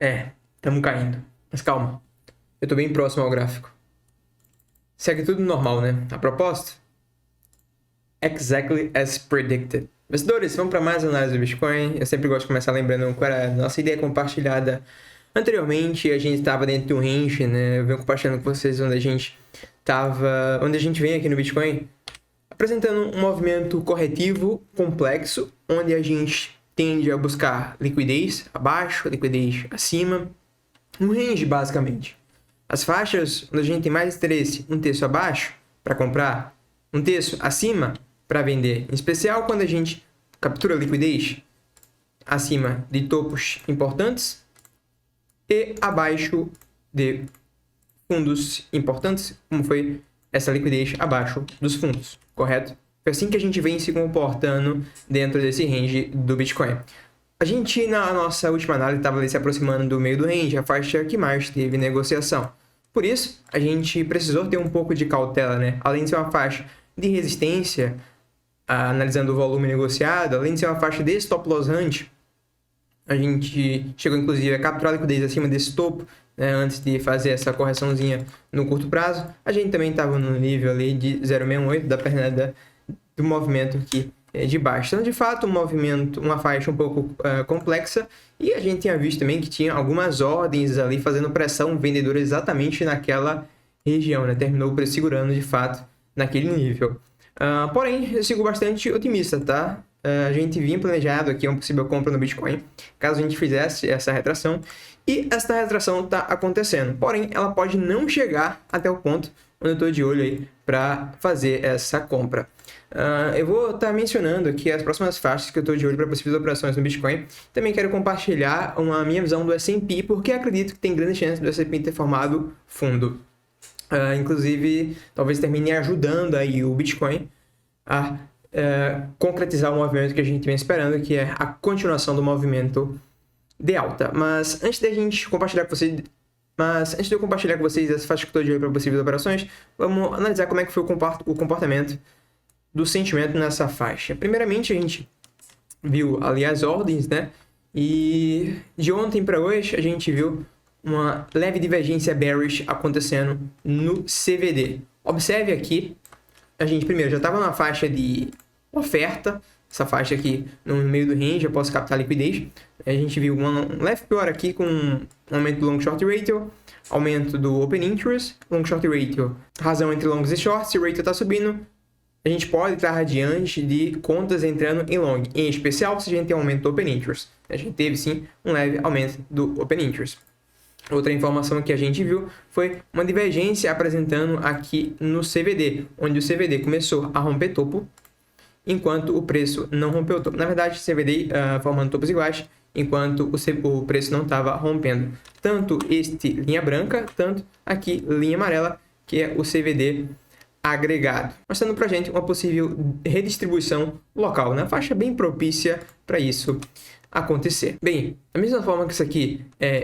Estamos caindo. Mas calma, eu tô bem próximo ao gráfico. Segue tudo normal, né? A propósito, exactly as predicted. Investidores, vamos para mais análise do Bitcoin. Eu sempre gosto de começar lembrando qual era a nossa ideia compartilhada anteriormente. A gente estava dentro de um range, né? Eu venho compartilhando com vocês onde a gente vem aqui no Bitcoin, apresentando um movimento corretivo complexo, onde a gente tende a buscar liquidez abaixo, liquidez acima, um range basicamente. As faixas onde a gente tem mais interesse, um terço abaixo para comprar, um terço acima para vender, em especial quando a gente captura liquidez acima de topos importantes e abaixo de fundos importantes, como foi essa liquidez abaixo dos fundos, correto? Foi assim que a gente vem se comportando dentro desse range do Bitcoin. A gente, na nossa última análise, estava se aproximando do meio do range, a faixa que mais teve negociação. Por isso, a gente precisou ter um pouco de cautela, né? Além de ser uma faixa de resistência, analisando o volume negociado, além de ser uma faixa de stop loss hunt, a gente chegou inclusive a capturar a liquidez acima desse topo, né, antes de fazer essa correçãozinha no curto prazo. A gente também estava no nível ali de 0,68 da pernada do movimento aqui de baixo. Então, de fato, um movimento, uma faixa um pouco complexa, e a gente tinha visto também que tinha algumas ordens ali fazendo pressão vendedora exatamente naquela região, né? Terminou o preço segurando de fato naquele nível. Porém, eu sigo bastante otimista, tá? A gente vinha planejado aqui uma possível compra no Bitcoin, caso a gente fizesse essa retração, e essa retração está acontecendo. Porém, ela pode não chegar até o ponto onde eu estou de olho aí para fazer essa compra. Eu vou estar mencionando aqui as próximas faixas que eu estou de olho para possíveis operações no Bitcoin. Também quero compartilhar uma minha visão do S&P, porque acredito que tem grande chance do S&P ter formado fundo. Inclusive, talvez termine ajudando aí o Bitcoin a concretizar o movimento que a gente vem esperando, que é a continuação do movimento de alta. Mas antes de eu compartilhar com vocês essa faixa que eu estou de olho para possíveis operações, vamos analisar como é que foi o comportamento do sentimento nessa faixa. Primeiramente, a gente viu ali as ordens, né? E de ontem para hoje, a gente viu uma leve divergência bearish acontecendo no CVD. Observe aqui, a gente primeiro já estava na faixa de oferta, essa faixa aqui no meio do range, eu posso captar liquidez. A gente viu um leve pior aqui com um aumento do long short ratio, aumento do open interest, long short ratio, razão entre longs e shorts, se o ratio está subindo, a gente pode estar diante de contas entrando em long, em especial se a gente tem um aumento do open interest. A gente teve sim um leve aumento do open interest. Outra informação que a gente viu foi uma divergência apresentando aqui no CVD, onde o CVD começou a romper topo, enquanto o preço não rompeu o topo. Na verdade, o CVD formando topos iguais, enquanto o preço não estava rompendo. Tanto este linha branca, tanto aqui linha amarela, que é o CVD agregado, mostrando para a gente uma possível redistribuição local, na faixa bem propícia para isso acontecer. Bem, da mesma forma que isso aqui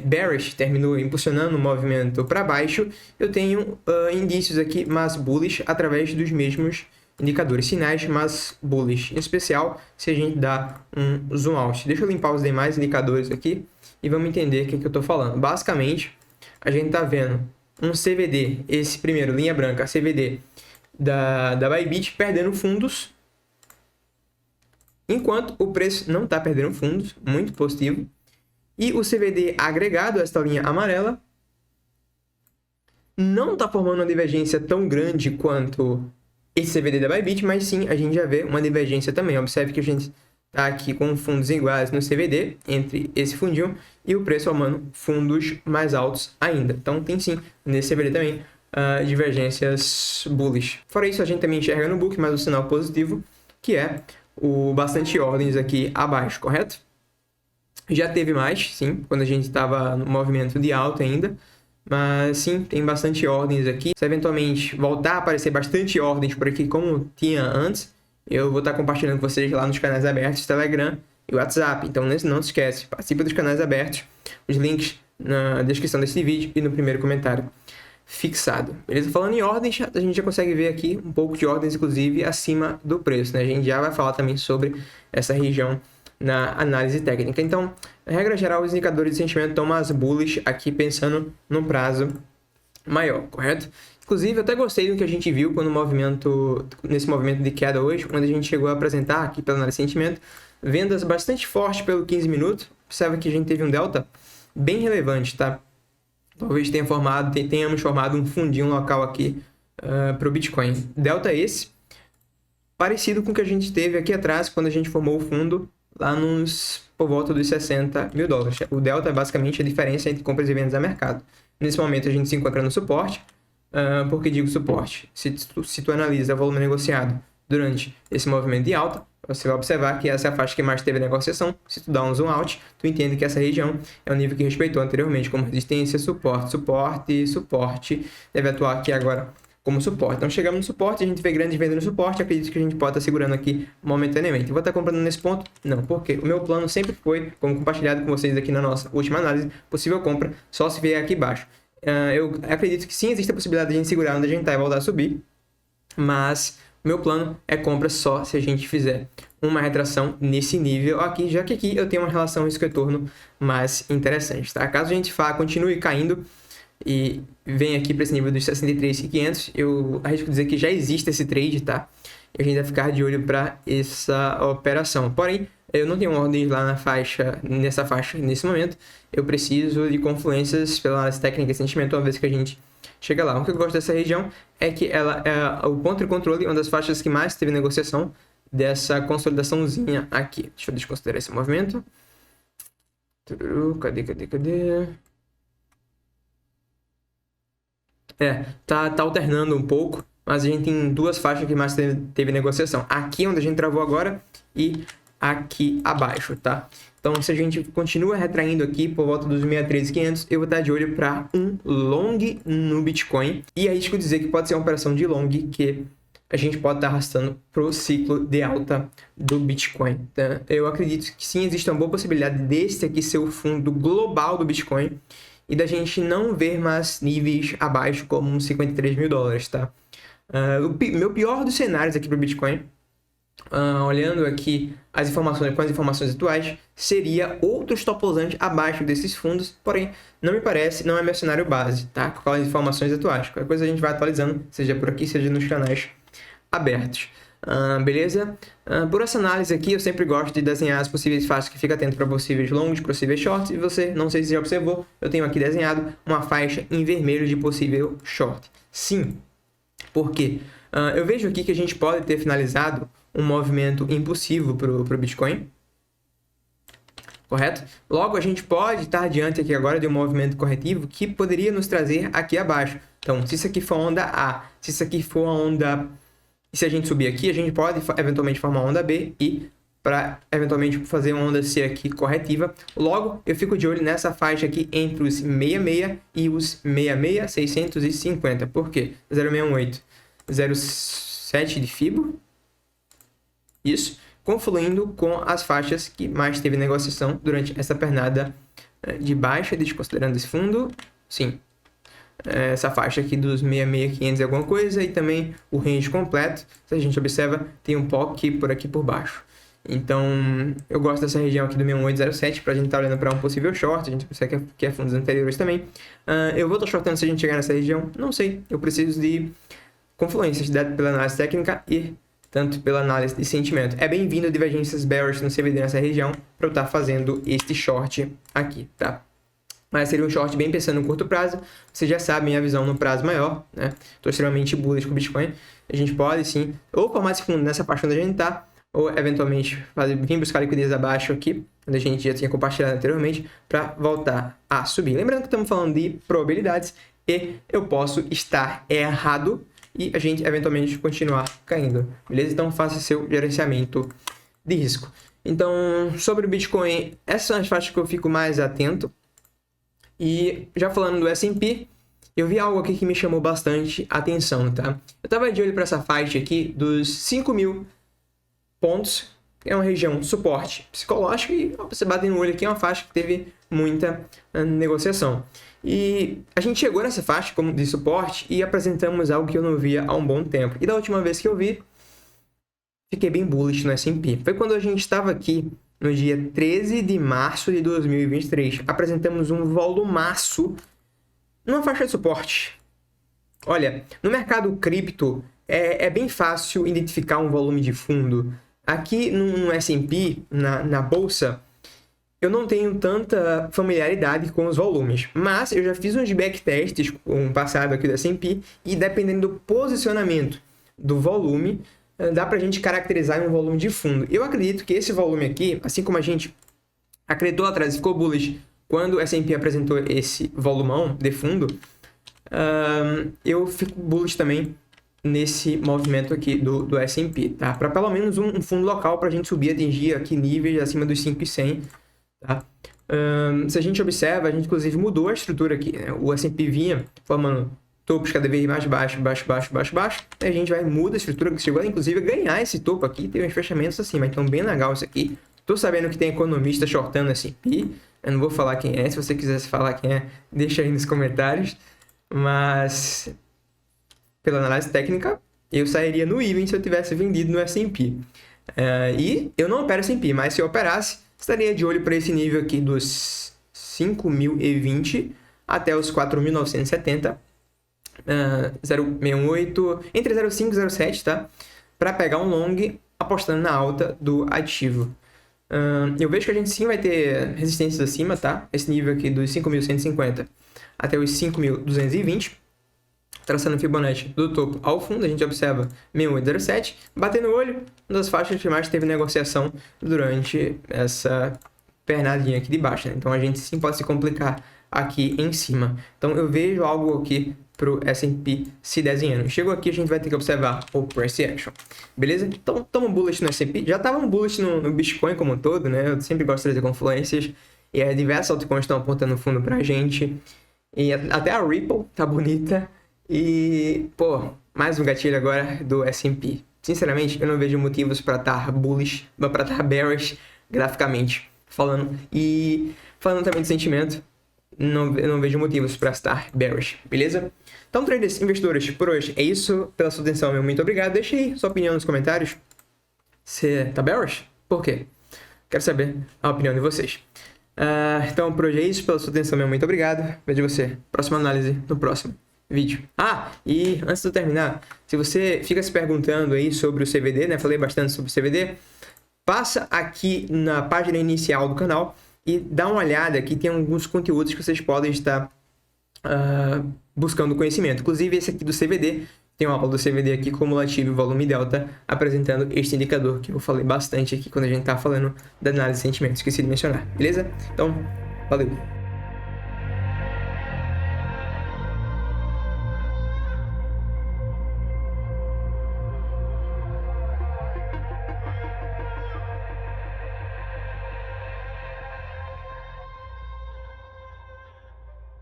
bearish terminou impulsionando o movimento para baixo, eu tenho indícios aqui mais bullish através dos mesmos indicadores, sinais mais bullish, em especial se a gente dá um zoom out. Deixa eu limpar os demais indicadores aqui e vamos entender o que eu estou falando. Basicamente, a gente está vendo um CVD, esse primeiro, linha branca, CVD da Bybit perdendo fundos, enquanto o preço não está perdendo fundos, muito positivo. E o CVD agregado, esta linha amarela, não está formando uma divergência tão grande quanto esse CVD da Bybit, mas sim, a gente já vê uma divergência também. Observe que a gente está aqui com fundos iguais no CVD, entre esse fundinho, e o preço formando fundos mais altos ainda. Então tem sim, nesse CVD também, divergências bullish. Fora isso, a gente também enxerga no book mais um sinal positivo, que é o bastante ordens aqui abaixo, correto? Já teve mais, sim, quando a gente estava no movimento de alta ainda, mas sim, tem bastante ordens aqui. Se eventualmente voltar a aparecer bastante ordens por aqui como tinha antes, eu vou estar compartilhando com vocês lá nos canais abertos, Telegram e WhatsApp. Então não se esquece, participe dos canais abertos, os links na descrição desse vídeo e no primeiro comentário fixado. Beleza? Falando em ordens, a gente já consegue ver aqui um pouco de ordens, inclusive, acima do preço, né? A gente já vai falar também sobre essa região na análise técnica. Então, regra geral, os indicadores de sentimento estão mais bullish aqui, pensando num prazo maior, correto? Inclusive, eu até gostei do que a gente viu nesse movimento de queda hoje, quando a gente chegou a apresentar aqui pela análise de sentimento, vendas bastante fortes pelo 15 minutos. Observa que a gente teve um delta bem relevante, tá? Talvez tenhamos formado um fundinho local aqui para o Bitcoin. Delta esse, parecido com o que a gente teve aqui atrás, quando a gente formou o fundo lá por volta dos 60 mil dólares. O delta é basicamente a diferença entre compras e vendas a mercado. Nesse momento a gente se encontra no suporte. Por que digo suporte? Se tu analisa o volume negociado durante esse movimento de alta, você vai observar que essa é a faixa que mais teve negociação. Se tu dá um zoom out, tu entende que essa região é o nível que respeitou anteriormente como resistência, suporte, suporte, suporte. Deve atuar aqui agora como suporte. Então chegamos no suporte, a gente vê grande venda no suporte, acredito que a gente pode estar segurando aqui momentaneamente. Eu vou estar comprando nesse ponto? Não, porque o meu plano sempre foi, como compartilhado com vocês aqui na nossa última análise, possível compra só se vier aqui embaixo. Eu acredito que sim, existe a possibilidade de a gente segurar onde a gente está e voltar a subir, mas meu plano é compra só se a gente fizer uma retração nesse nível aqui, já que aqui eu tenho uma relação risco-retorno mais interessante, tá? Caso a gente continue caindo e venha aqui para esse nível dos 63.500, eu arrisco dizer que já existe esse trade, tá? E a gente vai ficar de olho para essa operação. Porém, eu não tenho ordens lá nessa faixa nesse momento. Eu preciso de confluências pela análise técnica e sentimento uma vez que a gente chega lá. O que eu gosto dessa região é que ela é o ponto de controle, uma das faixas que mais teve negociação dessa consolidaçãozinha aqui. Deixa eu desconsiderar esse movimento. Cadê? Tá alternando um pouco, mas a gente tem duas faixas que mais teve negociação. Aqui onde a gente travou agora e aqui abaixo, tá? Então, se a gente continua retraindo aqui por volta dos 63.500, eu vou estar de olho para um long no Bitcoin. E arrisco dizer que pode ser uma operação de long que a gente pode estar arrastando para o ciclo de alta do Bitcoin. Tá? Eu acredito que sim, existe uma boa possibilidade desse aqui ser o fundo global do Bitcoin e da gente não ver mais níveis abaixo como uns 53 mil dólares, tá? Meu pior dos cenários aqui para o Bitcoin, olhando aqui com as informações atuais, seria outro stop loss abaixo desses fundos, porém, não me parece, não é meu cenário base, tá? Com as informações atuais. Qualquer coisa a gente vai atualizando, seja por aqui, seja nos canais abertos. Beleza? Por essa análise aqui, eu sempre gosto de desenhar as possíveis faixas que fica atento para possíveis longs, possíveis shorts, e você, não sei se já observou, eu tenho aqui desenhado uma faixa em vermelho de possível short. Sim, porque eu vejo aqui que a gente pode ter finalizado um movimento impulsivo para o Bitcoin, correto? Logo, a gente pode estar diante aqui agora de um movimento corretivo que poderia nos trazer aqui abaixo. Então, se isso aqui for a onda A, se isso aqui for a onda... Se a gente subir aqui, a gente pode eventualmente formar uma onda B e para eventualmente fazer uma onda C aqui corretiva. Logo, eu fico de olho nessa faixa aqui entre os 66 e os 650. Por quê? 0,68, 0,7 de Fibo. Isso, confluindo com as faixas que mais teve negociação durante essa pernada de baixa, desconsiderando esse fundo. Sim, essa faixa aqui dos 66.500 e alguma coisa, e também o range completo, se a gente observa, tem um POC por aqui por baixo. Então, eu gosto dessa região aqui do 6807 para a gente estar olhando para um possível short, a gente consegue que é fundos anteriores também. Eu vou estar shortando se a gente chegar nessa região? Não sei, eu preciso de confluências pela análise técnica e tanto pela análise de sentimento. É bem-vindo divergências bearish no CVD nessa região para eu estar fazendo este short aqui, tá? Mas seria um short bem pensando no curto prazo. Vocês já sabem a visão no prazo maior, né? Estou extremamente bullish com o Bitcoin. A gente pode, sim, ou formar esse fundo nessa faixa onde a gente está, ou eventualmente vir buscar liquidez abaixo aqui, onde a gente já tinha compartilhado anteriormente, para voltar a subir. Lembrando que estamos falando de probabilidades e eu posso estar errado e a gente eventualmente continuar caindo, beleza? Então faça seu gerenciamento de risco. Então, sobre o Bitcoin, essas são as faixas que eu fico mais atento. E já falando do S&P, eu vi algo aqui que me chamou bastante atenção, tá? Eu estava de olho para essa faixa aqui dos 5.000 pontos, que é uma região de suporte psicológico, e você bate no olho aqui, é uma faixa que teve muita negociação. E a gente chegou nessa faixa como de suporte e apresentamos algo que eu não via há um bom tempo. E da última vez que eu vi, fiquei bem bullish no S&P. Foi quando a gente estava aqui no dia 13 de março de 2023. Apresentamos um volumaço numa faixa de suporte. Olha, no mercado cripto é bem fácil identificar um volume de fundo. Aqui no S&P, na bolsa, eu não tenho tanta familiaridade com os volumes, mas eu já fiz uns backtests com o passado aqui do S&P e dependendo do posicionamento do volume, dá pra gente caracterizar um volume de fundo. Eu acredito que esse volume aqui, assim como a gente acreditou atrás e ficou bullish quando o S&P apresentou esse volumão de fundo, eu fico bullish também nesse movimento aqui do S&P, tá? Para pelo menos um fundo local para a gente subir, atingir aqui níveis acima dos 5.100, tá? Se a gente observa, a gente inclusive mudou a estrutura aqui, né? O S&P vinha formando topos cada vez mais baixo, e a gente muda a estrutura, que chegou inclusive a ganhar esse topo aqui, tem uns fechamentos acima, então bem legal isso aqui. Tô sabendo que tem economista shortando S&P, eu não vou falar quem é, se você quiser falar quem é, deixa aí nos comentários, mas pela análise técnica, eu sairia no even se eu tivesse vendido no S&P. E eu não opero S&P, mas se eu operasse, estaria de olho para esse nível aqui dos 5.020 até os 4.970, 0,68, entre 0,5 e 0,7, tá? Para pegar um long apostando na alta do ativo. Eu vejo que a gente sim vai ter resistências acima, tá? Esse nível aqui dos 5.150 até os 5.220. Traçando o Fibonacci do topo ao fundo, a gente observa 6807, batendo o olho, uma das faixas que mais teve negociação durante essa pernadinha aqui de baixo, né? Então a gente sim pode se complicar aqui em cima. Então eu vejo algo aqui para o S&P se desenhando. Chegou aqui, a gente vai ter que observar o Price Action, beleza? Então estamos bullish no S&P, já estávamos bullish no Bitcoin como um todo, né? Eu sempre gosto de trazer confluências e diversas altcoins estão apontando no fundo para a gente. E até a Ripple tá bonita. E, mais um gatilho agora do S&P. Sinceramente, eu não vejo motivos para estar bullish, para estar bearish graficamente falando. E falando também de sentimento, eu não vejo motivos para estar bearish, beleza? Então, traders, investidores, por hoje é isso. Pela sua atenção, meu muito obrigado. Deixe aí sua opinião nos comentários. Você tá bearish? Por quê? Quero saber a opinião de vocês. Então, por hoje é isso. Pela sua atenção, meu muito obrigado. Vejo você. Próxima análise no próximo vídeo. E antes de eu terminar, se você fica se perguntando aí sobre o CVD, né? Falei bastante sobre o CVD. Passa aqui na página inicial do canal e dá uma olhada, aqui tem alguns conteúdos que vocês podem estar buscando conhecimento. Inclusive esse aqui do CVD, tem uma aula do CVD aqui, cumulativo e volume delta, apresentando este indicador que eu falei bastante aqui quando a gente tá falando da análise de sentimentos, esqueci de mencionar, beleza? Então, valeu!